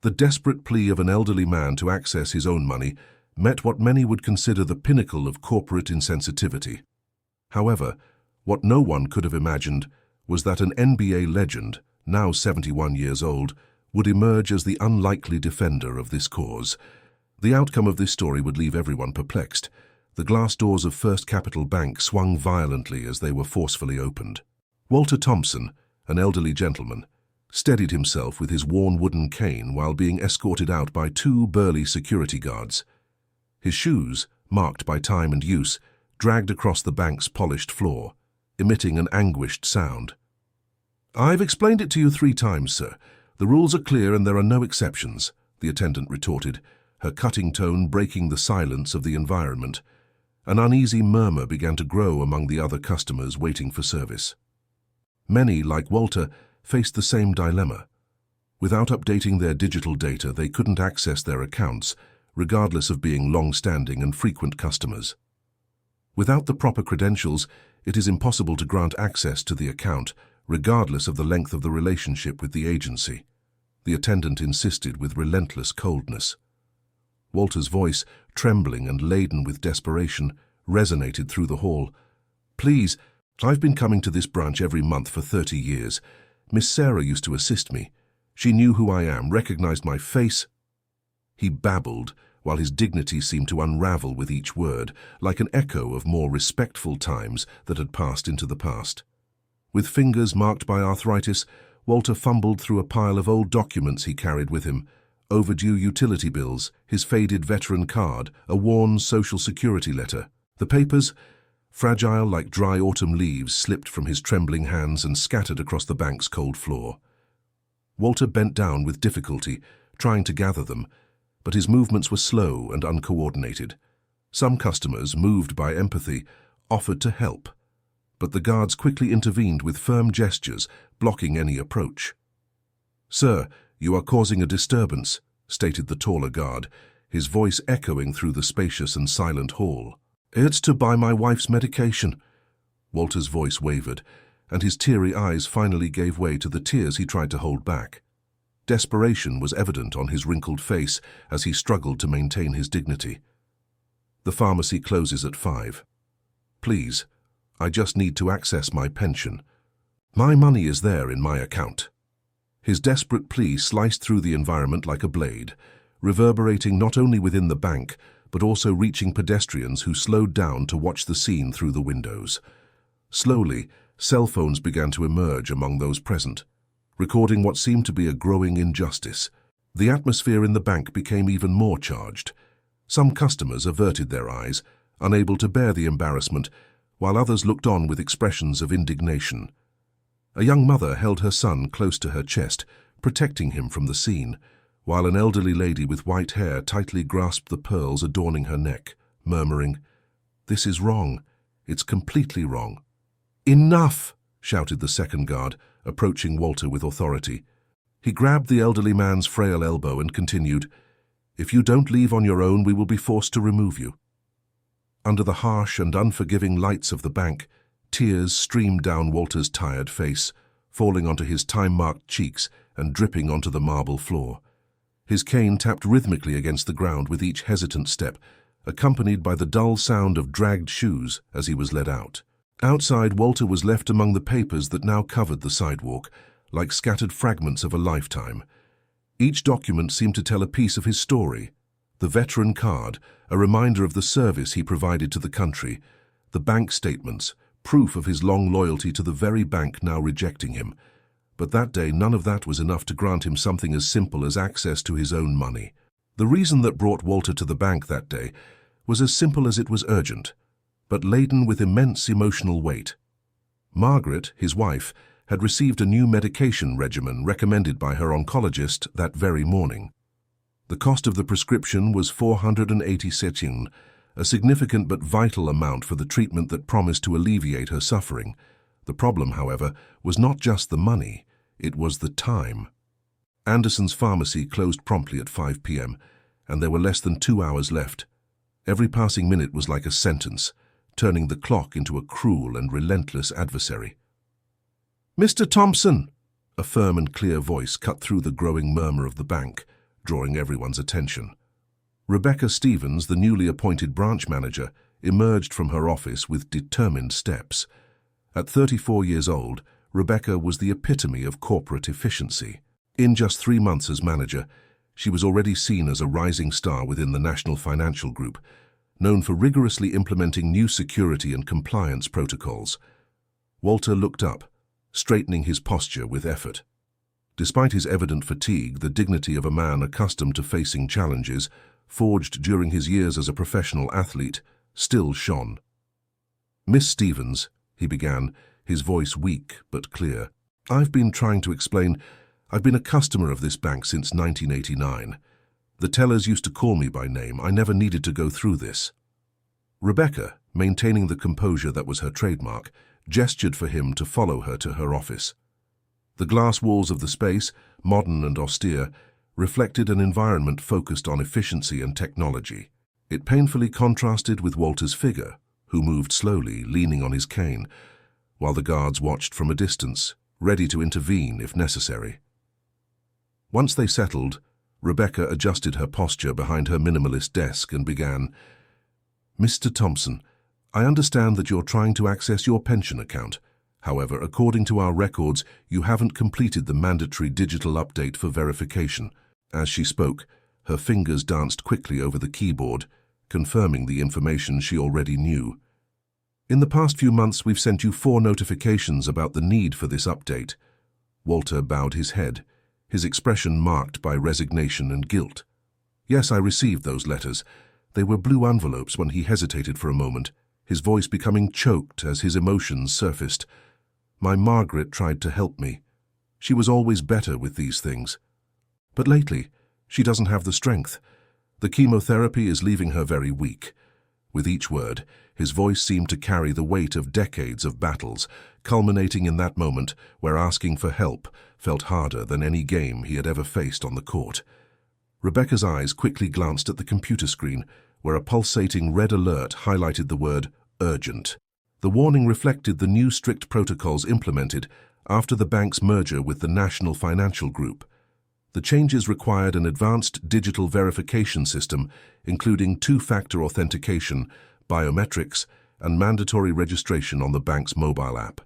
The desperate plea of an elderly man to access his own money met what many would consider the pinnacle of corporate insensitivity. However, what no one could have imagined was that an NBA legend, now 71 years old, would emerge as the unlikely defender of this cause. The outcome of this story would leave everyone perplexed. The glass doors of First Capital Bank swung violently as they were forcefully opened. Walter Thompson, an elderly gentleman, steadied himself with his worn wooden cane while being escorted out by two burly security guards. His shoes, marked by time and use, dragged across the bank's polished floor, emitting an anguished sound. "I've explained it to you 3 times, sir. The rules are clear and there are no exceptions," the attendant retorted, her cutting tone breaking the silence of the environment. An uneasy murmur began to grow among the other customers waiting for service. Many, like Walter, faced the same dilemma. Without updating their digital data, they couldn't access their accounts, regardless of being long-standing and frequent customers. Without the proper credentials, it is impossible to grant access to the account, regardless of the length of the relationship with the agency. The attendant insisted with relentless coldness. Walter's voice, trembling and laden with desperation, resonated through the hall. "Please, I've been coming to this branch every month for 30 years. Miss Sarah used to assist me. She knew who I am, recognized my face." He babbled, while his dignity seemed to unravel with each word, like an echo of more respectful times that had passed into the past. With fingers marked by arthritis, Walter fumbled through a pile of old documents he carried with him: overdue utility bills, his faded veteran card, a worn Social Security letter. The papers, fragile like dry autumn leaves, slipped from his trembling hands and scattered across the bank's cold floor. Walter bent down with difficulty, trying to gather them, but his movements were slow and uncoordinated. Some customers, moved by empathy, offered to help, but the guards quickly intervened with firm gestures, blocking any approach. "Sir, you are causing a disturbance," stated the taller guard, his voice echoing through the spacious and silent hall. "It's to buy my wife's medication." Walter's voice wavered, and his teary eyes finally gave way to the tears he tried to hold back. Desperation was evident on his wrinkled face as he struggled to maintain his dignity. "The pharmacy closes at 5. Please, I just need to access my pension. My money is there in my account." His desperate plea sliced through the environment like a blade, reverberating not only within the bank, but also reaching pedestrians who slowed down to watch the scene through the windows. Slowly, cell phones began to emerge among those present, recording what seemed to be a growing injustice. The atmosphere in the bank became even more charged. Some customers averted their eyes, unable to bear the embarrassment, while others looked on with expressions of indignation. A young mother held her son close to her chest, protecting him from the scene, while an elderly lady with white hair tightly grasped the pearls adorning her neck, murmuring, "This is wrong. It's completely wrong." "Enough!" shouted the second guard, approaching Walter with authority. He grabbed the elderly man's frail elbow and continued, "If you don't leave on your own, we will be forced to remove you." Under the harsh and unforgiving lights of the bank, tears streamed down Walter's tired face, falling onto his time-marked cheeks and dripping onto the marble floor. His cane tapped rhythmically against the ground with each hesitant step, accompanied by the dull sound of dragged shoes as he was led out. Outside, Walter was left among the papers that now covered the sidewalk, like scattered fragments of a lifetime. Each document seemed to tell a piece of his story. The veteran card, a reminder of the service he provided to the country. The bank statements, proof of his long loyalty to the very bank now rejecting him. But that day, none of that was enough to grant him something as simple as access to his own money. The reason that brought Walter to the bank that day was as simple as it was urgent, but laden with immense emotional weight. Margaret, his wife, had received a new medication regimen recommended by her oncologist that very morning. The cost of the prescription was 480 sequin, a significant but vital amount for the treatment that promised to alleviate her suffering. The problem, however, was not just the money, it was the time. Anderson's pharmacy closed promptly at 5 p.m., and there were less than 2 hours left. Every passing minute was like a sentence, turning the clock into a cruel and relentless adversary. "Mr. Thompson!" A firm and clear voice cut through the growing murmur of the bank, drawing everyone's attention. Rebecca Stevens, the newly appointed branch manager, emerged from her office with determined steps. At 34 years old, Rebecca was the epitome of corporate efficiency. In just 3 months as manager, she was already seen as a rising star within the National Financial Group, known for rigorously implementing new security and compliance protocols. Walter looked up, straightening his posture with effort. Despite his evident fatigue, the dignity of a man accustomed to facing challenges, forged during his years as a professional athlete, still shone. "Miss Stevens," he began, his voice weak but clear, "I've been trying to explain. I've been a customer of this bank since 1989. The tellers used to call me by name. I never needed to go through this." Rebecca, maintaining the composure that was her trademark, gestured for him to follow her to her office. The glass walls of the space, modern and austere, reflected an environment focused on efficiency and technology. It painfully contrasted with Walter's figure, who moved slowly, leaning on his cane, while the guards watched from a distance, ready to intervene if necessary. Once they settled, Rebecca adjusted her posture behind her minimalist desk and began, "Mr. Thompson, I understand that you're trying to access your pension account. However, according to our records, you haven't completed the mandatory digital update for verification." As she spoke, her fingers danced quickly over the keyboard, confirming the information she already knew. "In the past few months, we've sent you 4 notifications about the need for this update." Walter bowed his head, his expression marked by resignation and guilt. "Yes, I received those letters. They were blue envelopes." When he hesitated for a moment, his voice becoming choked as his emotions surfaced. "My Margaret tried to help me. She was always better with these things. But lately, she doesn't have the strength. The chemotherapy is leaving her very weak." With each word, his voice seemed to carry the weight of decades of battles, culminating in that moment where asking for help felt harder than any game he had ever faced on the court. Rebecca's eyes quickly glanced at the computer screen, where a pulsating red alert highlighted the word urgent. The warning reflected the new strict protocols implemented after the bank's merger with the National Financial Group. The changes required an advanced digital verification system, including 2-factor authentication, biometrics, and mandatory registration on the bank's mobile app.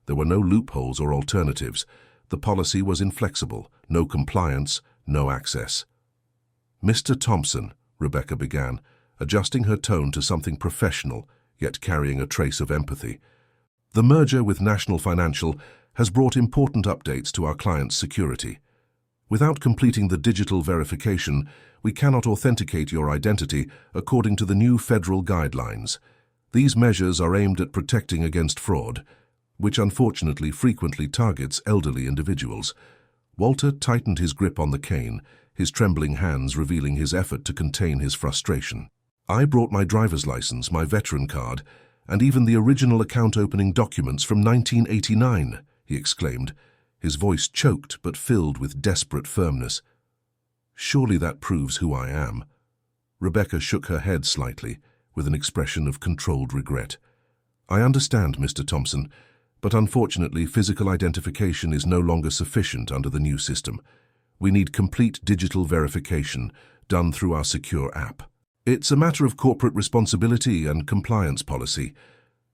There were no loopholes or alternatives. The policy was inflexible: no compliance, no access. "Mr. Thompson," Rebecca began, adjusting her tone to something professional, yet carrying a trace of empathy. "The merger with National Financial has brought important updates to our clients' security. Without completing the digital verification, we cannot authenticate your identity according to the new federal guidelines. These measures are aimed at protecting against fraud, which unfortunately frequently targets elderly individuals." Walter tightened his grip on the cane, his trembling hands revealing his effort to contain his frustration. "I brought my driver's license, my veteran card, and even the original account opening documents from 1989, he exclaimed, his voice choked but filled with desperate firmness. "Surely that proves who I am." Rebecca shook her head slightly, with an expression of controlled regret. "I understand, Mr. Thompson, but unfortunately physical identification is no longer sufficient under the new system. We need complete digital verification, done through our secure app. It's a matter of corporate responsibility and compliance policy."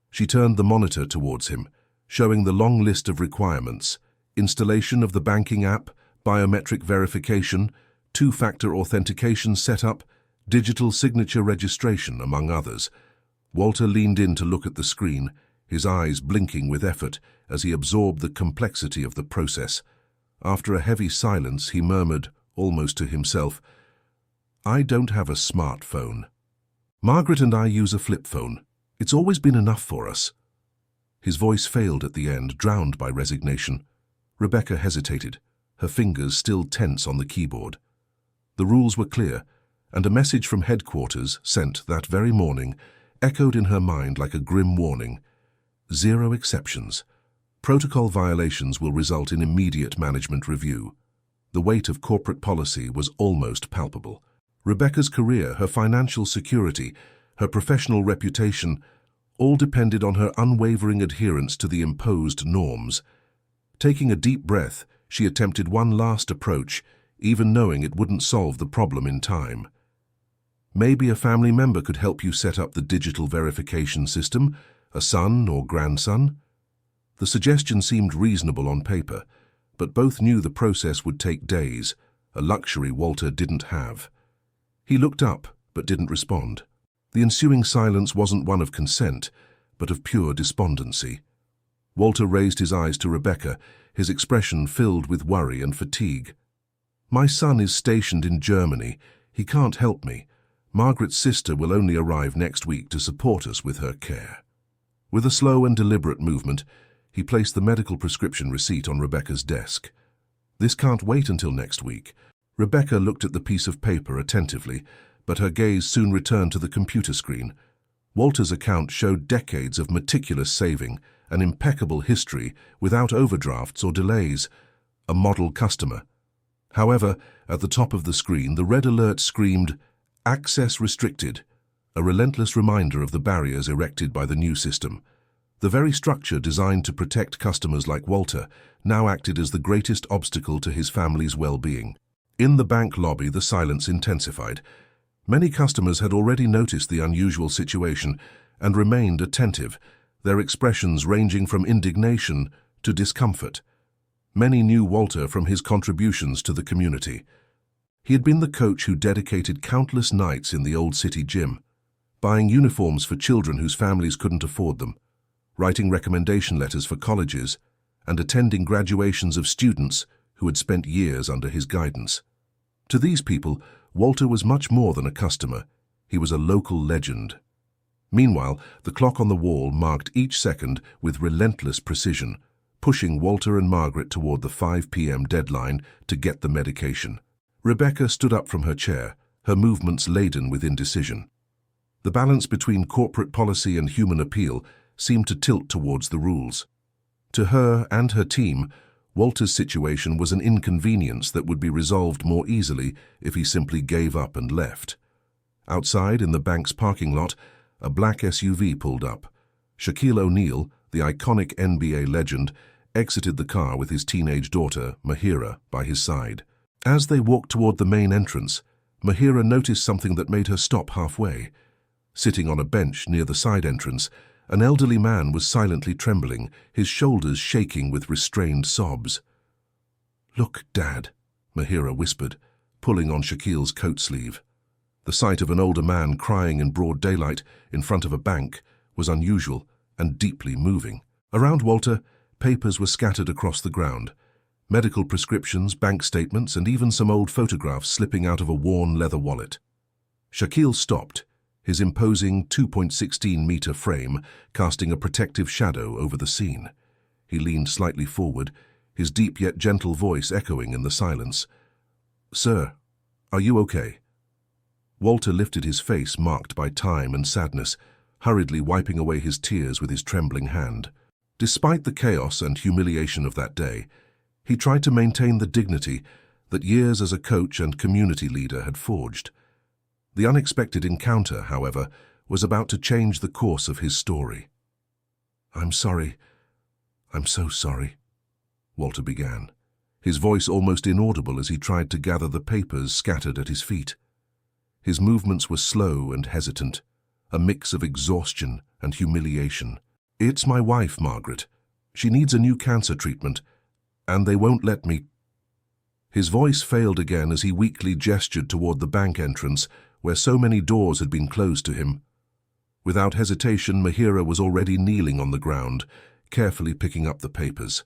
She turned the monitor towards him, showing the long list of requirements: installation of the banking app, biometric verification, 2-factor authentication setup, digital signature registration, among others. Walter leaned in to look at the screen, his eyes blinking with effort as he absorbed the complexity of the process. After a heavy silence, he murmured, almost to himself, "I don't have a smartphone. Margaret and I use a flip phone. It's always been enough for us." His voice failed at the end, drowned by resignation. Rebecca hesitated, her fingers still tense on the keyboard. The rules were clear, and a message from headquarters, sent that very morning, echoed in her mind like a grim warning. 0 exceptions. Protocol violations will result in immediate management review. The weight of corporate policy was almost palpable. Rebecca's career, her financial security, her professional reputation, all depended on her unwavering adherence to the imposed norms. Taking a deep breath, she attempted one last approach, even knowing it wouldn't solve the problem in time. Maybe a family member could help you set up the digital verification system, a son or grandson? The suggestion seemed reasonable on paper, but both knew the process would take days, a luxury Walter didn't have. He looked up, but didn't respond. The ensuing silence wasn't one of consent, but of pure despondency. Walter raised his eyes to Rebecca, his expression filled with worry and fatigue. "My son is stationed in Germany. He can't help me. Margaret's sister will only arrive next week to support us with her care." With a slow and deliberate movement, he placed the medical prescription receipt on Rebecca's desk. "This can't wait until next week." Rebecca looked at the piece of paper attentively, but her gaze soon returned to the computer screen. Walter's account showed decades of meticulous saving, an impeccable history without overdrafts or delays, a model customer. However, at the top of the screen, the red alert screamed, "Access restricted," a relentless reminder of the barriers erected by the new system. The very structure designed to protect customers like Walter now acted as the greatest obstacle to his family's well-being. In the bank lobby, the silence intensified. Many customers had already noticed the unusual situation and remained attentive, their expressions ranging from indignation to discomfort. Many knew Walter from his contributions to the community. He had been the coach who dedicated countless nights in the old city gym, buying uniforms for children whose families couldn't afford them, writing recommendation letters for colleges, and attending graduations of students who had spent years under his guidance. To these people, Walter was much more than a customer. He was a local legend. Meanwhile, the clock on the wall marked each second with relentless precision, pushing Walter and Margaret toward the 5 p.m. deadline to get the medication. Rebecca stood up from her chair, her movements laden with indecision. The balance between corporate policy and human appeal seemed to tilt towards the rules. To her and her team, Walter's situation was an inconvenience that would be resolved more easily if he simply gave up and left. Outside, in the bank's parking lot, a black SUV pulled up. Shaquille O'Neal, the iconic NBA legend, exited the car with his teenage daughter, Mahira, by his side. As they walked toward the main entrance, Mahira noticed something that made her stop halfway. Sitting on a bench near the side entrance, an elderly man was silently trembling, his shoulders shaking with restrained sobs. "Look, Dad," Mahira whispered, pulling on Shaquille's coat sleeve. The sight of an older man crying in broad daylight in front of a bank was unusual and deeply moving. Around Walter, papers were scattered across the ground. Medical prescriptions, bank statements, and even some old photographs slipping out of a worn leather wallet. Shaquille stopped, his imposing 2.16-meter frame casting a protective shadow over the scene. He leaned slightly forward, his deep yet gentle voice echoing in the silence. "Sir, are you okay?" Walter lifted his face marked by time and sadness, hurriedly wiping away his tears with his trembling hand. Despite the chaos and humiliation of that day, he tried to maintain the dignity that years as a coach and community leader had forged. The unexpected encounter, however, was about to change the course of his story. "I'm sorry. I'm so sorry," Walter began, his voice almost inaudible as he tried to gather the papers scattered at his feet. His movements were slow and hesitant, a mix of exhaustion and humiliation. "It's my wife, Margaret. She needs a new cancer treatment, and they won't let me." His voice failed again as he weakly gestured toward the bank entrance, where so many doors had been closed to him. Without hesitation, Mahira was already kneeling on the ground, carefully picking up the papers.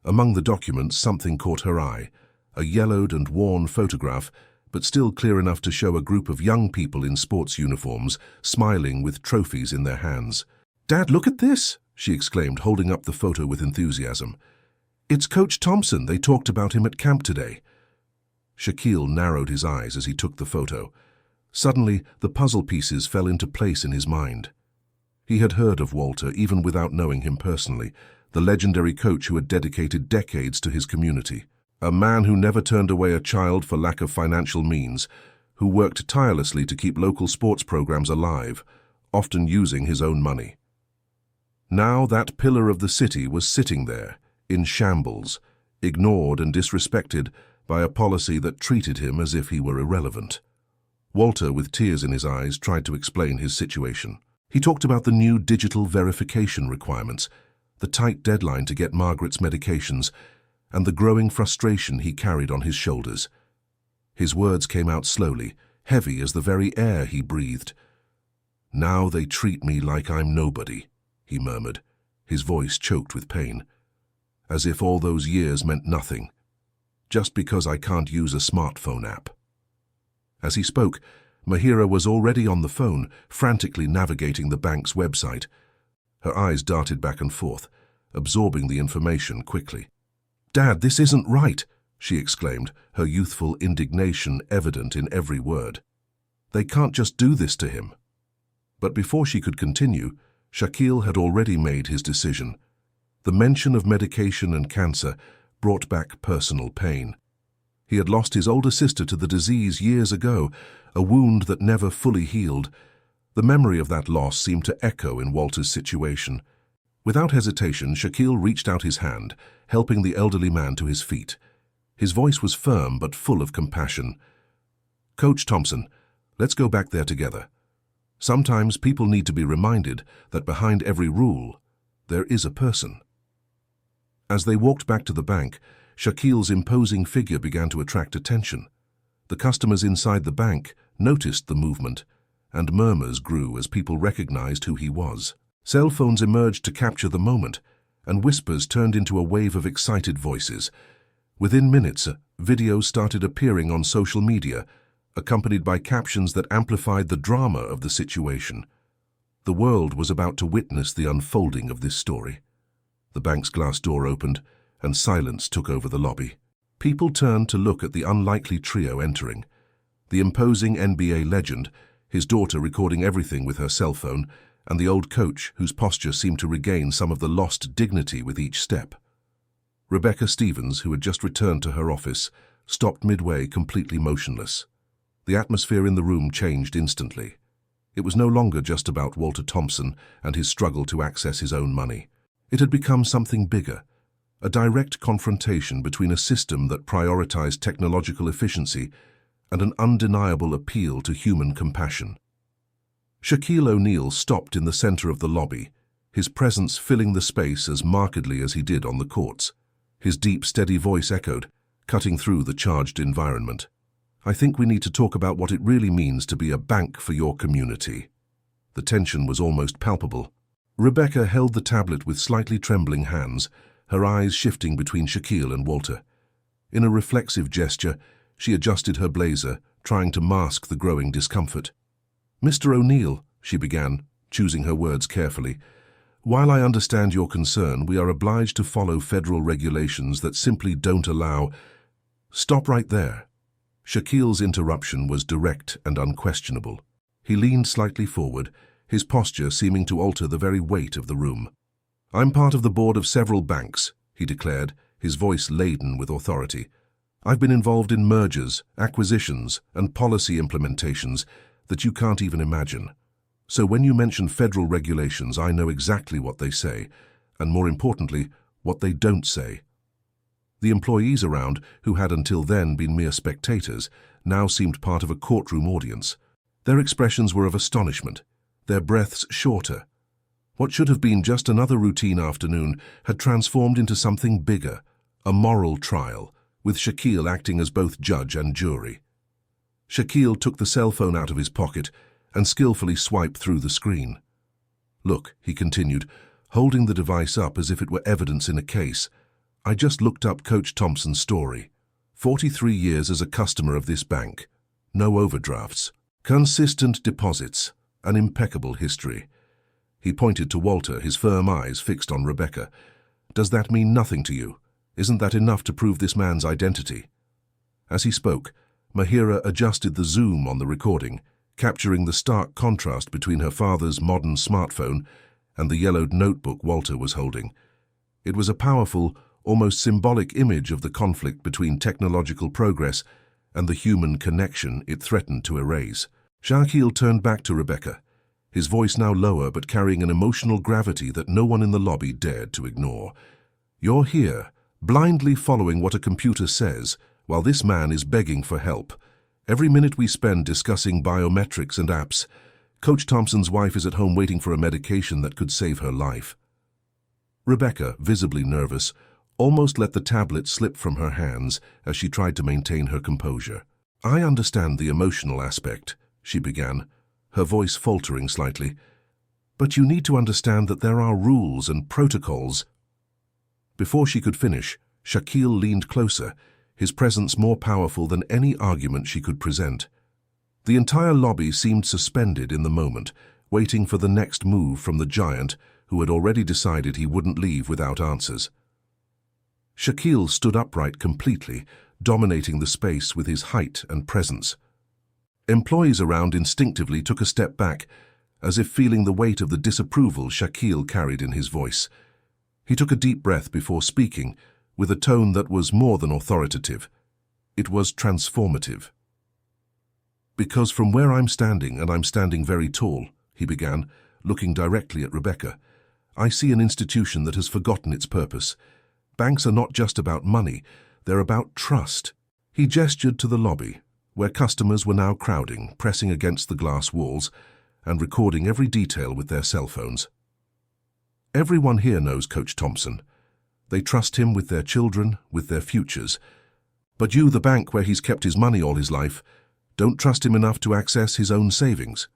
Among the documents, something caught her eye, a yellowed and worn photograph, but still clear enough to show a group of young people in sports uniforms, smiling with trophies in their hands. "Dad, look at this!" she exclaimed, holding up the photo with enthusiasm. "It's Coach Thompson. They talked about him at camp today." Shaquille narrowed his eyes as he took the photo. Suddenly, the puzzle pieces fell into place in his mind. He had heard of Walter, even without knowing him personally, the legendary coach who had dedicated decades to his community. A man who never turned away a child for lack of financial means, who worked tirelessly to keep local sports programs alive, often using his own money. Now that pillar of the city was sitting there, in shambles, ignored and disrespected by a policy that treated him as if he were irrelevant. Walter, with tears in his eyes, tried to explain his situation. He talked about the new digital verification requirements, the tight deadline to get Margaret's medications, and the growing frustration he carried on his shoulders. His words came out slowly, heavy as the very air he breathed. "Now they treat me like I'm nobody," he murmured, his voice choked with pain. "As if all those years meant nothing, just because I can't use a smartphone app." As he spoke, Mahira was already on the phone, frantically navigating the bank's website. Her eyes darted back and forth, absorbing the information quickly. "Dad, this isn't right," she exclaimed, her youthful indignation evident in every word. "They can't just do this to him." But before she could continue, Shaquille had already made his decision. The mention of medication and cancer brought back personal pain. He had lost his older sister to the disease years ago, a wound that never fully healed. The memory of that loss seemed to echo in Walter's situation. Without hesitation, Shaquille reached out his hand, helping the elderly man to his feet. His voice was firm but full of compassion. "Coach Thompson, let's go back there together. Sometimes people need to be reminded that behind every rule, there is a person." As they walked back to the bank, Shaquille's imposing figure began to attract attention. The customers inside the bank noticed the movement, and murmurs grew as people recognized who he was. Cell phones emerged to capture the moment, and whispers turned into a wave of excited voices. Within minutes, videos started appearing on social media, accompanied by captions that amplified the drama of the situation. The world was about to witness the unfolding of this story. The bank's glass door opened, and silence took over the lobby. People turned to look at the unlikely trio entering. The imposing NBA legend, his daughter recording everything with her cell phone, and the old coach whose posture seemed to regain some of the lost dignity with each step. Rebecca Stevens, who had just returned to her office, stopped midway, completely motionless. The atmosphere in the room changed instantly. It was no longer just about Walter Thompson and his struggle to access his own money. It had become something bigger, a direct confrontation between a system that prioritized technological efficiency and an undeniable appeal to human compassion. Shaquille O'Neal stopped in the center of the lobby, his presence filling the space as markedly as he did on the courts. His deep, steady voice echoed, cutting through the charged environment. "I think we need to talk about what it really means to be a bank for your community." The tension was almost palpable. Rebecca held the tablet with slightly trembling hands, her eyes shifting between Shaquille and Walter. In a reflexive gesture, she adjusted her blazer, trying to mask the growing discomfort. "Mr. O'Neal," she began, choosing her words carefully, "while I understand your concern, we are obliged to follow federal regulations that simply don't allow—" "Stop right there." Shaquille's interruption was direct and unquestionable. He leaned slightly forward, his posture seeming to alter the very weight of the room. "I'm part of the board of several banks," he declared, his voice laden with authority. "I've been involved in mergers, acquisitions, and policy implementations that you can't even imagine. So when you mention federal regulations, I know exactly what they say, and more importantly, what they don't say." The employees around, who had until then been mere spectators, now seemed part of a courtroom audience. Their expressions were of astonishment, their breaths shorter. What should have been just another routine afternoon had transformed into something bigger, a moral trial, with Shaquille acting as both judge and jury. Shaquille took the cell phone out of his pocket and skillfully swiped through the screen. "Look," he continued, holding the device up as if it were evidence in a case, "I just looked up Coach Thompson's story. 43 years as a customer of this bank. No overdrafts. Consistent deposits. An impeccable history." He pointed to Walter, his firm eyes fixed on Rebecca. "Does that mean nothing to you? Isn't that enough to prove this man's identity?" As he spoke, Mahira adjusted the zoom on the recording, capturing the stark contrast between her father's modern smartphone and the yellowed notebook Walter was holding. It was a powerful, almost symbolic image of the conflict between technological progress and the human connection it threatened to erase. Shaquille turned back to Rebecca, his voice now lower but carrying an emotional gravity that no one in the lobby dared to ignore. "You're here, blindly following what a computer says, while this man is begging for help. Every minute we spend discussing biometrics and apps, Coach Thompson's wife is at home waiting for a medication that could save her life. Rebecca, visibly nervous, almost let the tablet slip from her hands as she tried to maintain her composure. "I understand the emotional aspect," she began, her voice faltering slightly. "But you need to understand that there are rules and protocols." Before she could finish, Shaquille leaned closer, his presence more powerful than any argument she could present. The entire lobby seemed suspended in the moment, waiting for the next move from the giant who had already decided he wouldn't leave without answers. Shaquille stood upright completely, dominating the space with his height and presence. Employees around instinctively took a step back, as if feeling the weight of the disapproval Shaquille carried in his voice. He took a deep breath before speaking, with a tone that was more than authoritative. It was transformative. "Because from where I'm standing, and I'm standing very tall," he began, looking directly at Rebecca, "I see an institution that has forgotten its purpose. Banks are not just about money, they're about trust." He gestured to the lobby, where customers were now crowding, pressing against the glass walls, and recording every detail with their cell phones. "Everyone here knows Coach Thompson. They trust him with their children, with their futures. But you, the bank where he's kept his money all his life, don't trust him enough to access his own savings."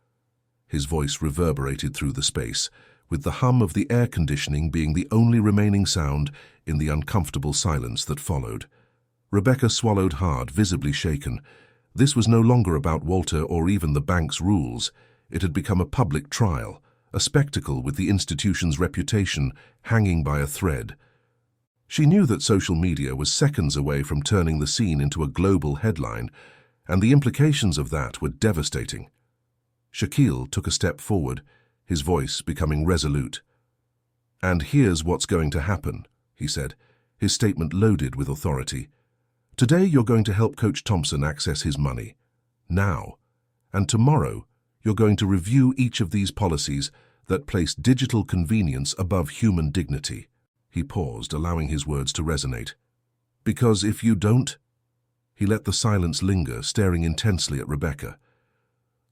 His voice reverberated through the space, with the hum of the air conditioning being the only remaining sound in the uncomfortable silence that followed. Rebecca swallowed hard, visibly shaken. This was no longer about Walter or even the bank's rules. It had become a public trial, a spectacle with the institution's reputation hanging by a thread. She knew that social media was seconds away from turning the scene into a global headline, and the implications of that were devastating. Shaquille took a step forward, his voice becoming resolute. "And here's what's going to happen," he said, his statement loaded with authority. "Today you're going to help Coach Thompson access his money. Now. And tomorrow you're going to review each of these policies that place digital convenience above human dignity." He paused, allowing his words to resonate. "Because if you don't—" He let the silence linger, staring intensely at Rebecca.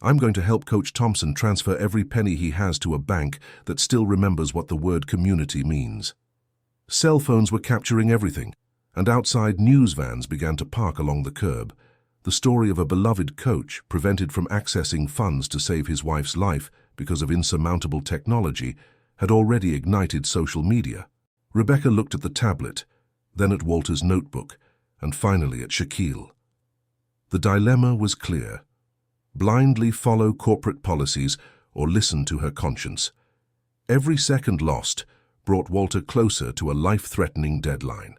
"I'm going to help Coach Thompson transfer every penny he has to a bank that still remembers what the word community means." Cell phones were capturing everything, and outside news vans began to park along the curb. The story of a beloved coach prevented from accessing funds to save his wife's life because of insurmountable technology had already ignited social media. Rebecca looked at the tablet, then at Walter's notebook, and finally at Shaquille. The dilemma was clear. Blindly follow corporate policies or listen to her conscience. Every second lost brought Walter closer to a life-threatening deadline.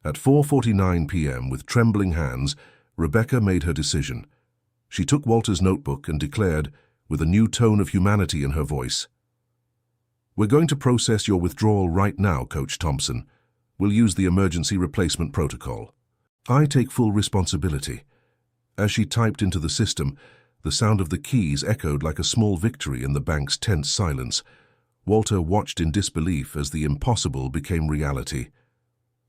At 4:49 p.m., with trembling hands, Rebecca made her decision. She took Walter's notebook and declared, with a new tone of humanity in her voice, "We're going to process your withdrawal right now, Coach Thompson. We'll use the emergency replacement protocol. I take full responsibility." As she typed into the system, the sound of the keys echoed like a small victory in the bank's tense silence. Walter watched in disbelief as the impossible became reality.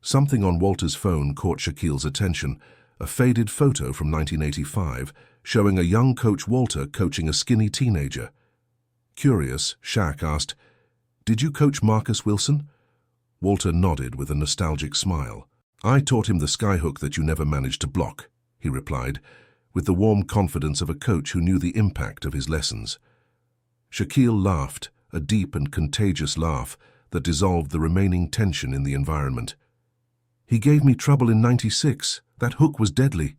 Something on Walter's phone caught Shaquille's attention, a faded photo from 1985, showing a young Coach Walter coaching a skinny teenager. Curious, Shaq asked, "Did you coach Marcus Wilson?" Walter nodded with a nostalgic smile. "I taught him the skyhook that you never managed to block," he replied, with the warm confidence of a coach who knew the impact of his lessons. Shaquille laughed, a deep and contagious laugh that dissolved the remaining tension in the environment. "He gave me trouble in '96. That hook was deadly."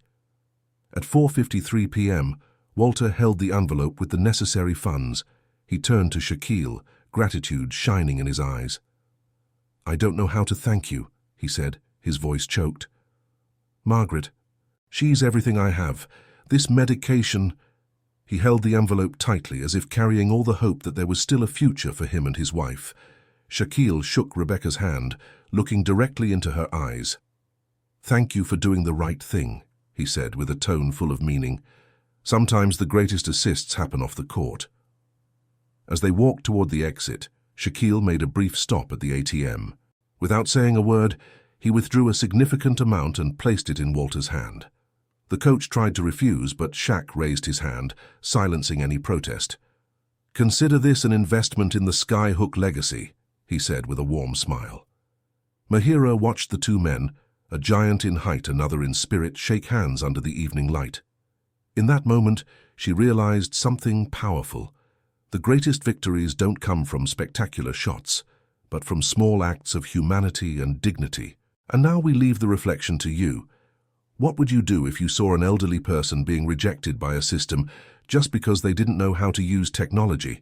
At 4:53 p.m., Walter held the envelope with the necessary funds. He turned to Shaquille, gratitude shining in his eyes. "I don't know how to thank you," he said, his voice choked. "Margaret, she's everything I have. This medication—" He held the envelope tightly, as if carrying all the hope that there was still a future for him and his wife. Shaquille shook Rebecca's hand, looking directly into her eyes. "Thank you for doing the right thing," he said with a tone full of meaning. "Sometimes the greatest assists happen off the court." As they walked toward the exit, Shaquille made a brief stop at the ATM. Without saying a word, he withdrew a significant amount and placed it in Walter's hand. The coach tried to refuse, but Shaq raised his hand, silencing any protest. "Consider this an investment in the Skyhook legacy," he said with a warm smile. Mahira watched the two men, a giant in height, another in spirit, shake hands under the evening light. In that moment, she realized something powerful. The greatest victories don't come from spectacular shots, but from small acts of humanity and dignity. And now we leave the reflection to you. What would you do if you saw an elderly person being rejected by a system just because they didn't know how to use technology?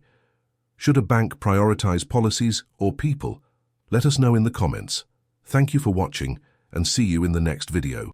Should a bank prioritize policies or people? Let us know in the comments. Thank you for watching, and see you in the next video.